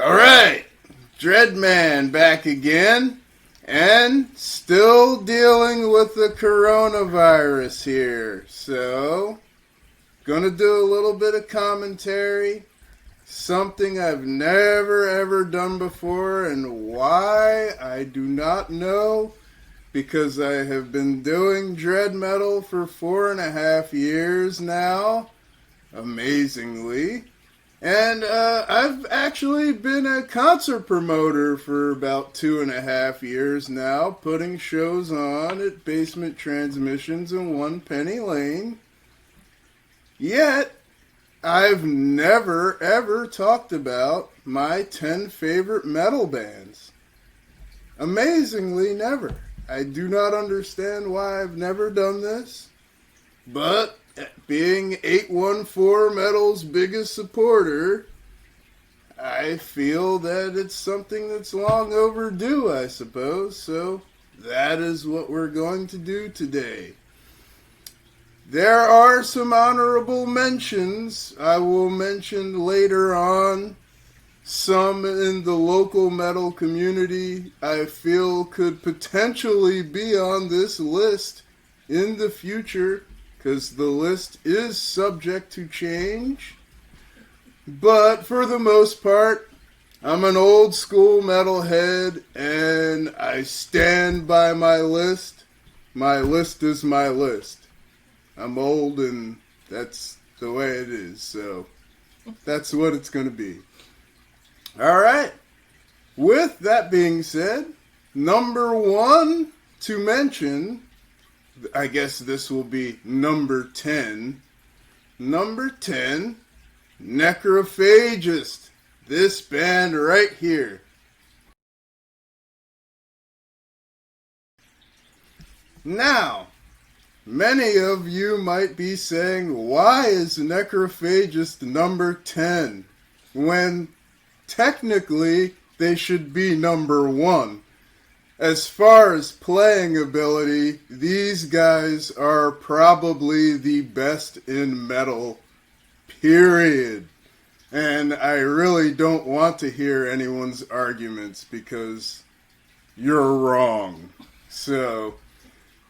Alright, Dreadman back again, and still dealing with the coronavirus here. So, gonna do a little bit of commentary, something I've never ever done before, and why I do not know, because I have been doing dread metal for 4.5 years now, amazingly. And I've actually been a concert promoter for about 2.5 years now, putting shows on at Basement Transmissions in One Penny Lane. Yet, I've never ever talked about my 10 favorite metal bands. Amazingly, never. I do not understand why I've never done this, but being 814 Metal's biggest supporter, I feel that it's something that's long overdue, I suppose. So that is what we're going to do today. There are some honorable mentions I will mention later on. Some in the local metal community I feel could potentially be on this list in the future, because the list is subject to change. But for the most part, I'm an old school metalhead, and I stand by my list. My list is my list. I'm old, and that's the way it is, so that's what it's going to be. Alright, with that being said, number one to mention, I guess this will be number 10. Number 10, Necrophagist. This band right here. Now, many of you might be saying, why is Necrophagist number 10? When technically they should be number 1. As far as playing ability, these guys are probably the best in metal, period. And I really don't want to hear anyone's arguments, because you're wrong. So,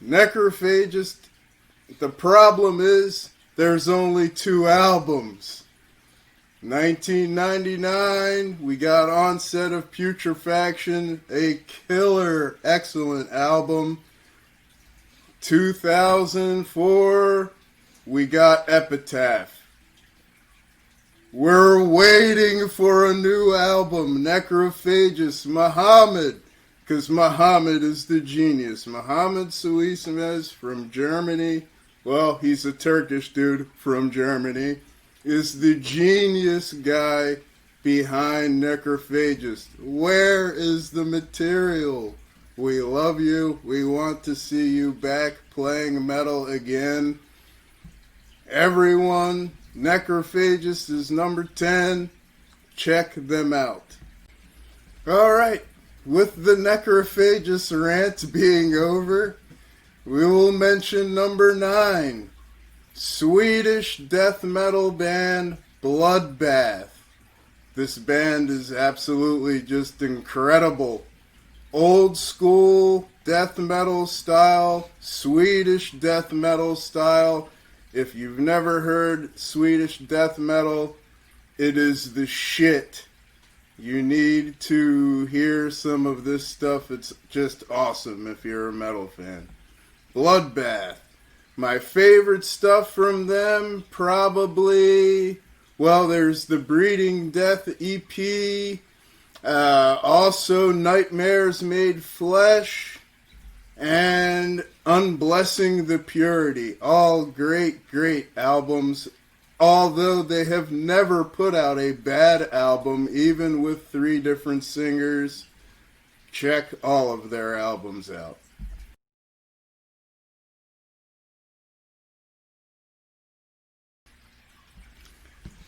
Necrophagist, the problem is there's only 2 albums. 1999, we got Onset of Putrefaction, a killer, excellent album. 2004, we got Epitaph. We're waiting for a new album, Necrophagist, Muhammad, because Muhammad is the genius. Muhammad Suismez from Germany, well, he's a Turkish dude from Germany, is the genius guy behind Necrophagist. Where is the material? We love you. We want to see you back playing metal again. Everyone, Necrophagist is number 10. Check them out. Alright, with the Necrophagist rant being over, we will mention number 9. Swedish death metal band Bloodbath. This band is absolutely just incredible. Old school death metal style, Swedish death metal style. If you've never heard Swedish death metal, it is the shit. You need to hear some of this stuff. It's just awesome if you're a metal fan. Bloodbath. My favorite stuff from them, probably, well, there's the Breeding Death EP, also Nightmares Made Flesh, and Unblessing the Purity. All great, great albums, although they have never put out a bad album, even with 3 different singers. Check all of their albums out.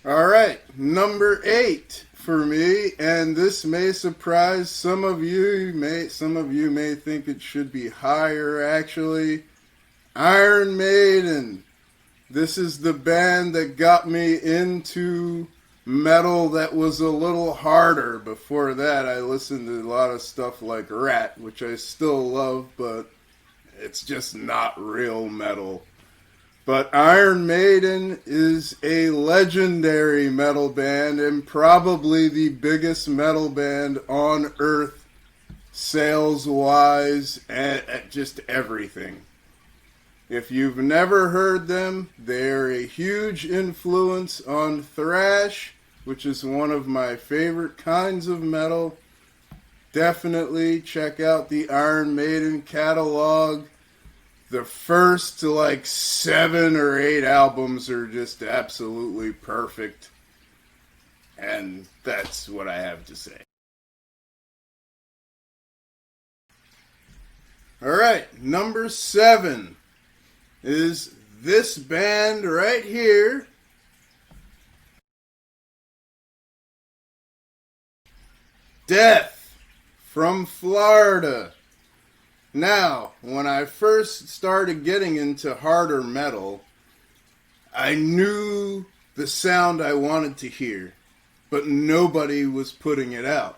Alright, number 8 for me, and this may surprise some of you. Some of you may think it should be higher, actually. Iron Maiden. This is the band that got me into metal that was a little harder. Before that, I listened to a lot of stuff like Rat, which I still love, but it's just not real metal. But Iron Maiden is a legendary metal band and probably the biggest metal band on earth, sales-wise, and just everything. If you've never heard them, they're a huge influence on thrash, which is one of my favorite kinds of metal. Definitely check out the Iron Maiden catalog. The first 7 or 8 albums are just absolutely perfect. And that's what I have to say. Alright, number 7 is this band right here. Death from Florida. Now, when I first started getting into harder metal, I knew the sound I wanted to hear, but nobody was putting it out.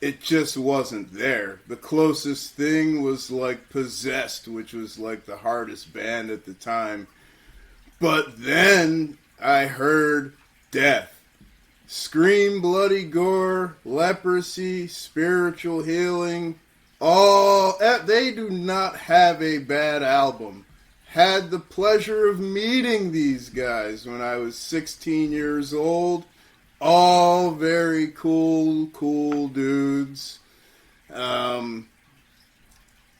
It just wasn't there. The closest thing was Possessed, which was the hardest band at the time. But then I heard Death. Scream, bloody gore, leprosy, spiritual healing, they do not have a bad album. Had the pleasure of meeting these guys when I was 16 years old. All very cool dudes.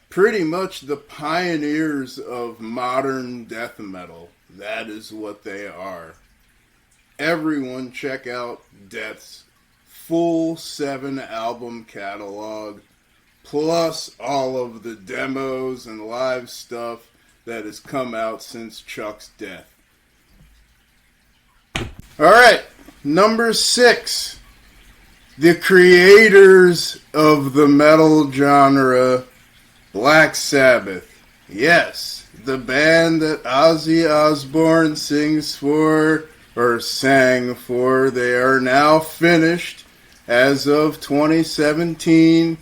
Pretty much the pioneers of modern death metal. That is what they are. Everyone check out Death's full 7-album catalog, plus all of the demos and live stuff that has come out since Chuck's death. Alright, number 6. The creators of the metal genre, Black Sabbath. Yes, the band that Ozzy Osbourne sings for, or sang for. They are now finished as of 2017,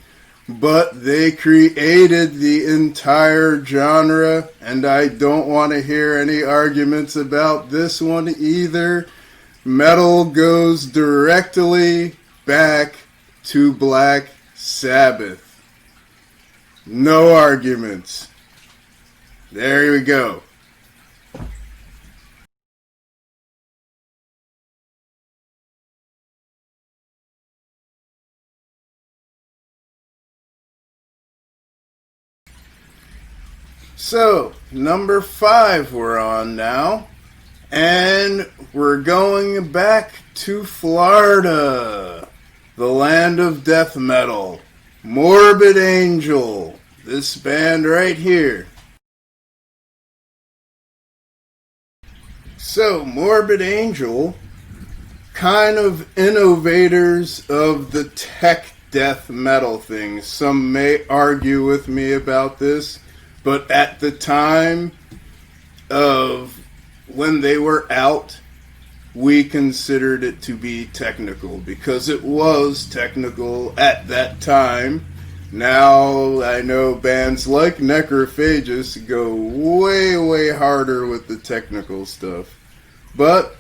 but they created the entire genre, and I don't want to hear any arguments about this one either. Metal goes directly back to Black Sabbath. No arguments. There we go. So, number 5 we're on now. And we're going back to Florida, the land of death metal. Morbid Angel, this band right here. So, Morbid Angel, kind of innovators of the tech death metal thing. Some may argue with me about this, but at the time of when they were out, we considered it to be technical because it was technical at that time. Now I know bands like Necrophagist go way harder with the technical stuff. But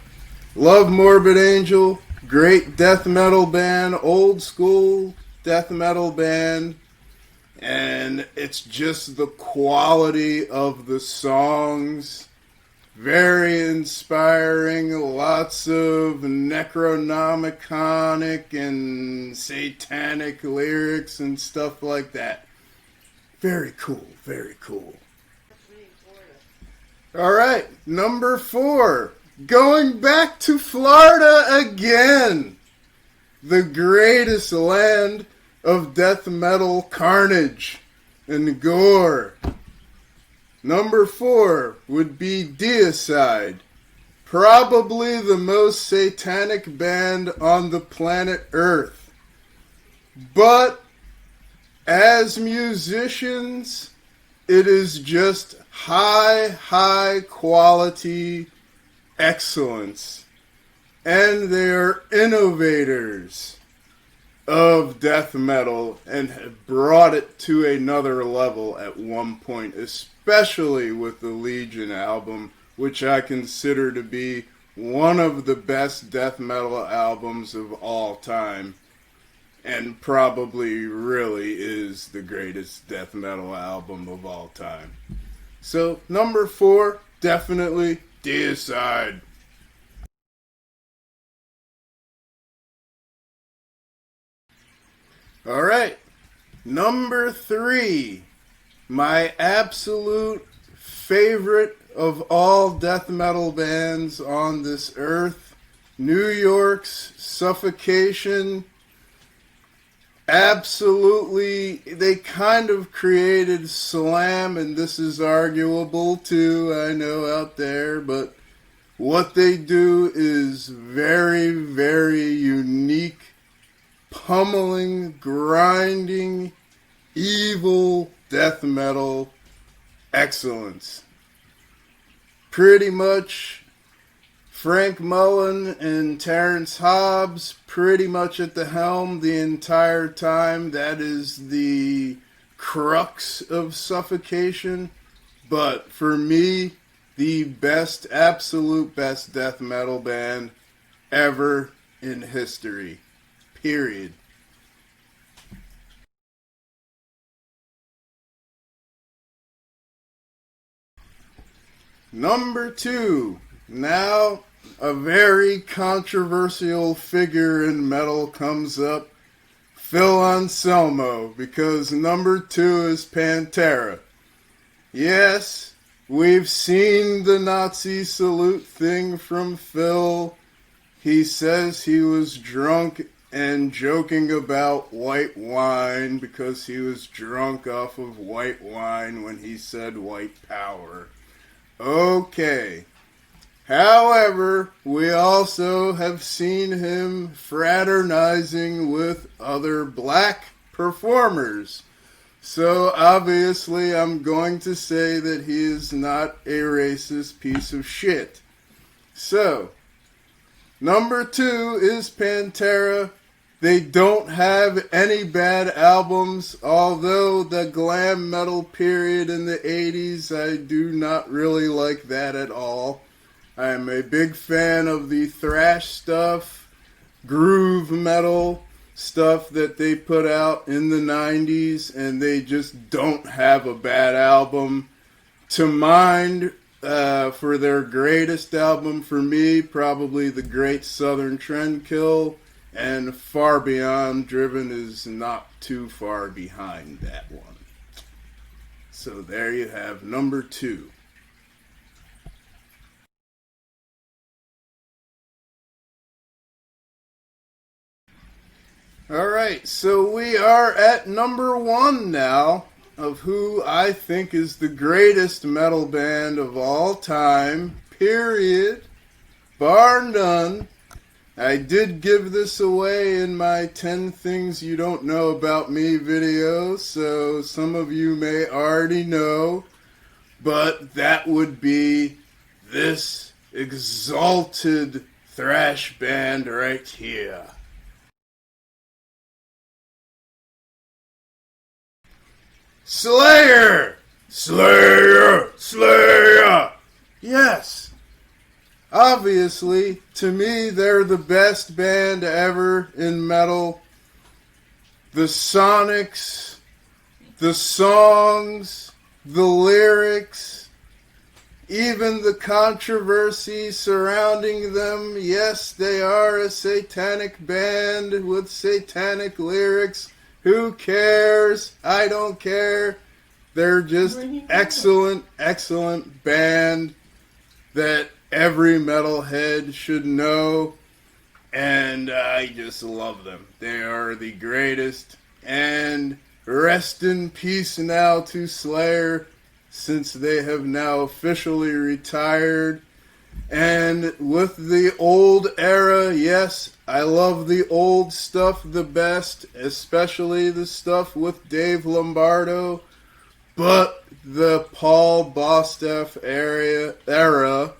love Morbid Angel, great death metal band, old school death metal band. And it's just the quality of the songs. Very inspiring, lots of necronomiconic and satanic lyrics and stuff like that. Very cool, very cool. Alright, number 4. Going back to Florida again. The greatest land of death metal carnage and gore. Number 4 would be Deicide, probably the most satanic band on the planet Earth. But as musicians, it is just high quality excellence. and they are innovators of death metal and have brought it to another level at one point, especially with the Legion album, which I consider to be one of the best death metal albums of all time, and probably really is the greatest death metal album of all time. So, number 4, definitely Deicide. Alright, number 3, my absolute favorite of all death metal bands on this earth, New York's Suffocation. Absolutely, they kind of created slam, and this is arguable too, I know, out there, but what they do is very, very unique, pummeling, grinding, evil death metal excellence. Pretty much Frank Mullen and Terrence Hobbs pretty much at the helm the entire time. That is the crux of Suffocation. But for me, the best, absolute best death metal band ever in history. Period. Number 2. Now, a very controversial figure in metal comes up. Phil Anselmo, because number 2 is Pantera. Yes, we've seen the Nazi salute thing from Phil. He says he was drunk and joking about white wine because he was drunk off of white wine when he said white power. Okay. However, we also have seen him fraternizing with other black performers. So obviously I'm going to say that he is not a racist piece of shit. So, number 2 is Pantera. They don't have any bad albums, although the glam metal period in the 80s, I do not really like that at all. I am a big fan of the thrash stuff, groove metal stuff that they put out in the 90s, and they just don't have a bad album to mind. For their greatest album for me, probably The Great Southern Trendkill, and Far Beyond Driven is not too far behind that one. So there you have number 2. Alright, so we are at number 1 now of who I think is the greatest metal band of all time, period, bar none. I did give this away in my 10 Things You Don't Know About Me video, so some of you may already know, but that would be this exalted thrash band right here. Slayer! Slayer! Slayer! Yes! Obviously, to me, they're the best band ever in metal. The sonics, the songs, the lyrics, even the controversy surrounding them. Yes, they are a satanic band with satanic lyrics. Who cares? I don't care. They're just excellent, excellent band that every metalhead should know, and I just love them. They are the greatest, and rest in peace now to Slayer, since they have now officially retired. And with the old era, yes, I love the old stuff the best, especially the stuff with Dave Lombardo, but the Paul Bostaph era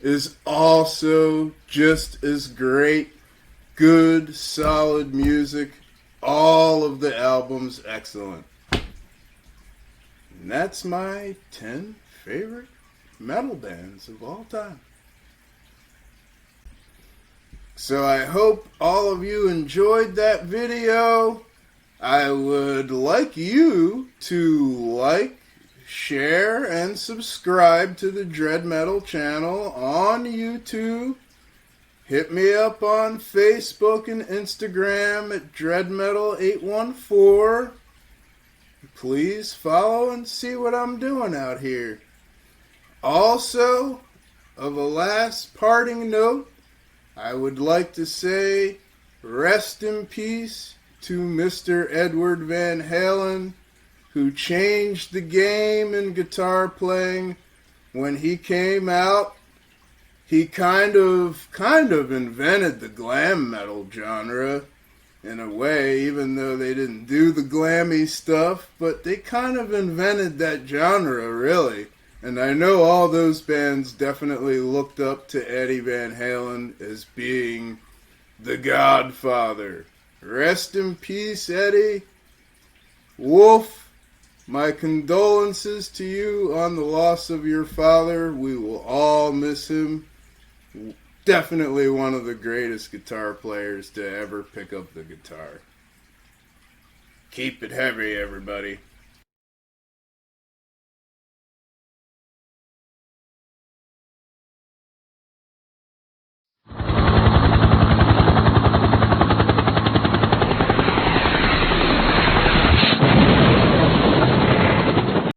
is also just as great. Good, solid music. All of the albums excellent. And that's my 10 favorite metal bands of all time. So I hope all of you enjoyed that video. I would like you to like, share, and subscribe to the Dread Metal channel on YouTube. Hit me up on Facebook and Instagram at DreadMetal814. Please follow and see what I'm doing out here. Also, of a last parting note, I would like to say rest in peace to Mr. Edward Van Halen, who changed the game in guitar playing. When he came out, he kind of invented the glam metal genre in a way, even though they didn't do the glammy stuff, but they kind of invented that genre, really. And I know all those bands definitely looked up to Eddie Van Halen as being the Godfather. Rest in peace, Eddie. Wolf, my condolences to you on the loss of your father. We will all miss him. Definitely one of the greatest guitar players to ever pick up the guitar. Keep it heavy, everybody.